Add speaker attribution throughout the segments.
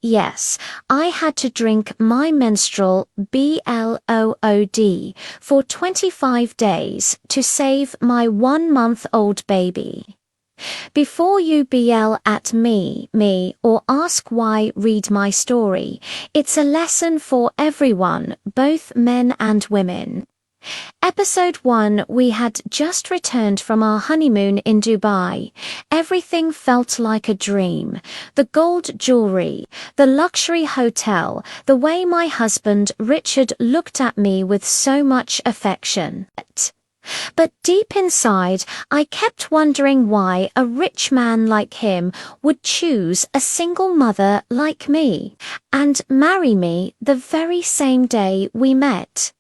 Speaker 1: Yes, I had to drink my menstrual BLOOD for 25 days to save my 1-month-old baby. Before you BL at me, or ask why, read my story. It's a lesson for everyone, both men and women. Episode 1, we had just returned from our honeymoon in Dubai. Everything felt like a dream. The gold jewelry, the luxury hotel, the way my husband Richard looked at me with so much affection. But deep inside, I kept wondering why a rich man like him would choose a single mother like me and marry me the very same day we met.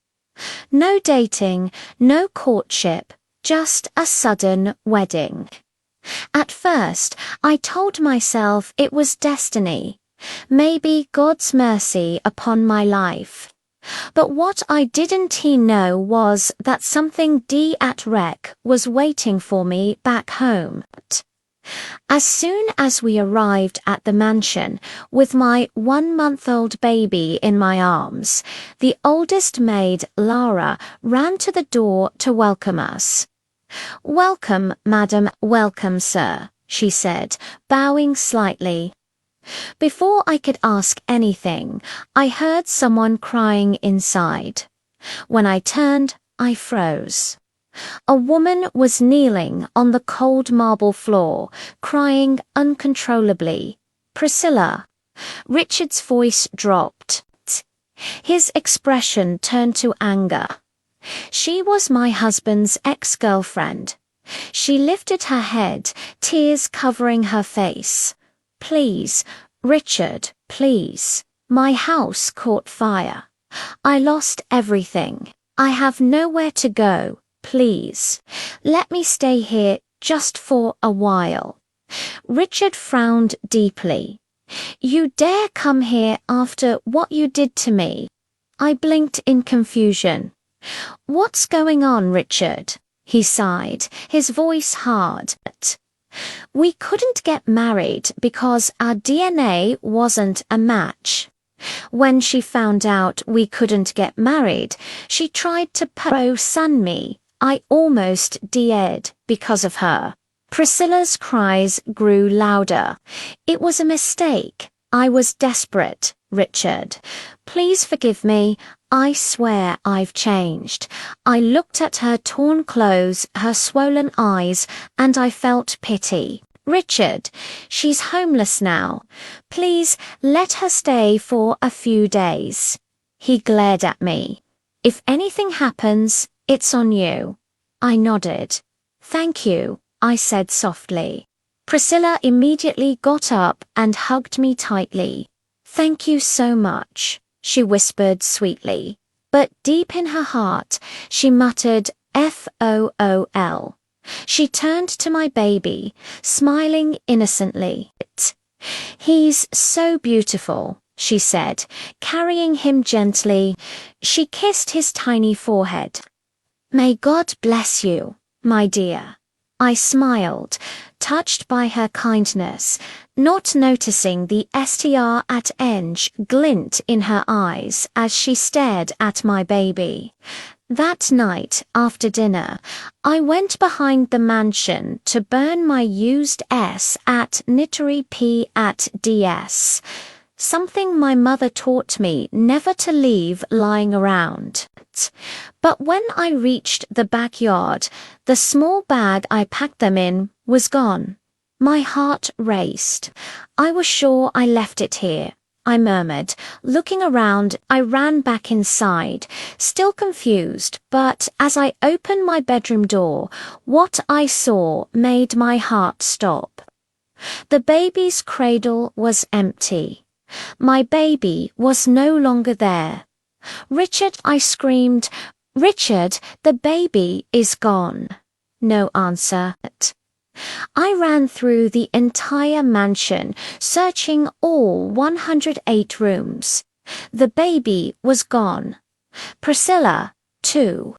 Speaker 1: No dating, no courtship, just a sudden wedding. At first, I told myself it was destiny, maybe God's mercy upon my life. But what I didn't know was that something at wreck was waiting for me back home. As soon as we arrived at the mansion, with my 1-month-old baby in my arms, the oldest maid, Lara, ran to the door to welcome us. "Welcome, madam, welcome, sir," she said, bowing slightly. Before I could ask anything, I heard someone crying inside. When I turned, I froze. A woman was kneeling on the cold marble floor, crying uncontrollably. "Priscilla." Richard's voice dropped. His expression turned to anger. She was my husband's ex-girlfriend. She lifted her head, tears covering her face. "Please, Richard, please. My house caught fire. I lost everything. I have nowhere to go. Please, let me stay here just for a while." Richard frowned deeply. "You dare come here after what you did to me?" I blinked in confusion. "What's going on, Richard?" He sighed, his voice hard. "We couldn't get married because our DNA wasn't a match. When she found out we couldn't get married, she tried to pro-son me. I almost died because of her." Priscilla's cries grew louder. "It was a mistake. I was desperate, Richard. Please forgive me. I swear I've changed." I looked at her torn clothes, her swollen eyes, and I felt pity. "Richard, she's homeless now. Please let her stay for a few days." He glared at me. "If anything happens, it's on you." I nodded. "Thank you," I said softly. Priscilla immediately got up and hugged me tightly. "Thank you so much," she whispered sweetly. But deep in her heart, she muttered FOOL. She turned to my baby, smiling innocently. "He's so beautiful," she said, carrying him gently. She kissed his tiny forehead. "May God bless you, my dear." I smiled, touched by her kindness, not noticing the str@eng glint in her eyes as she stared at my baby. That night, after dinner, I went behind the mansion to burn my used at Nittery P@DS, something my mother taught me never to leave lying around. But when I reached the backyard, the small bag I packed them in was gone. My heart raced. "I was sure I left it here," I murmured. Looking around, I ran back inside, still confused, but as I opened my bedroom door, what I saw made my heart stop. The baby's cradle was empty. My baby was no longer there. "Richard," I screamed. "Richard, the baby is gone." No answer. I ran through the entire mansion, searching all 108 rooms. The baby was gone. Priscilla, too.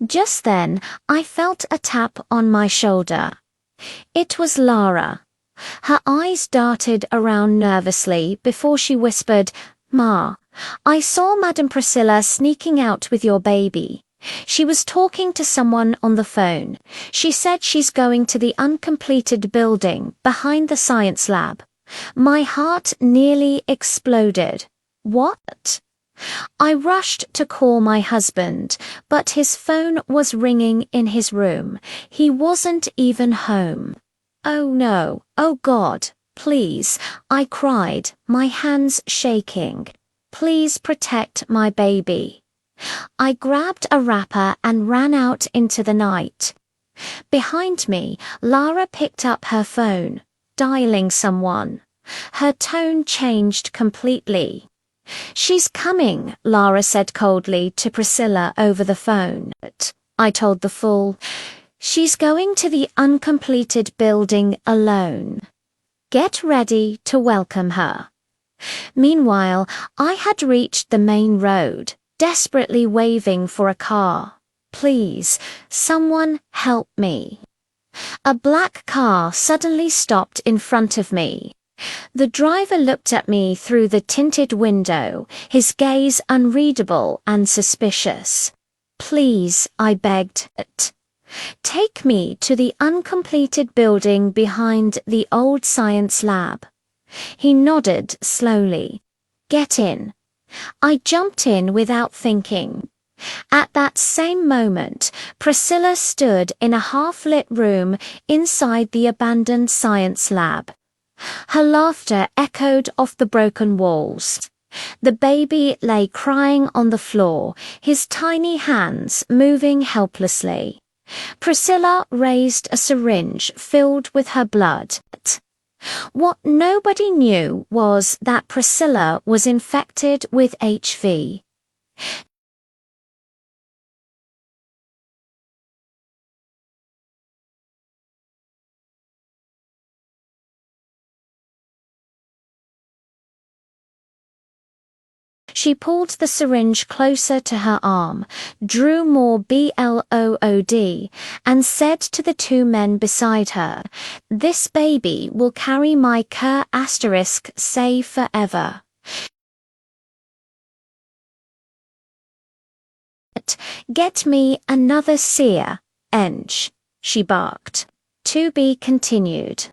Speaker 1: Just then, I felt a tap on my shoulder. It was Lara. Her eyes darted around nervously before she whispered, "Ma, I saw Madam Priscilla sneaking out with your baby. She was talking to someone on the phone. She said she's going to the uncompleted building behind the science lab." My heart nearly exploded. What? I rushed to call my husband, but his phone was ringing in his room. He wasn't even home. Oh no, oh God, please, I cried, my hands shaking. Please protect my baby. I grabbed a wrapper and ran out into the night. Behind me, Lara picked up her phone, dialing someone. Her tone changed completely. "She's coming," Lara said coldly to Priscilla over the phone. I told the fool, "She's going to the uncompleted building alone. Get ready to welcome her." Meanwhile, I had reached the main road, desperately waving for a car. Please, someone help me. A black car suddenly stopped in front of me. The driver looked at me through the tinted window, his gaze unreadable and suspicious. "Please," I begged, "take me to the uncompleted building behind the old science lab." He nodded slowly. "Get in." I jumped in without thinking. At that same moment, Priscilla stood in a half-lit room inside the abandoned science lab. Her laughter echoed off the broken walls. The baby lay crying on the floor, his tiny hands moving helplessly. Priscilla raised a syringe filled with her blood. What nobody knew was that Priscilla was infected with HIV. She pulled the syringe closer to her arm, drew more blood, and said to the two men beside her, "This baby will carry my say forever." "Get me another seer, Eng," she barked. To be continued.